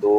2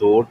2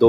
2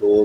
2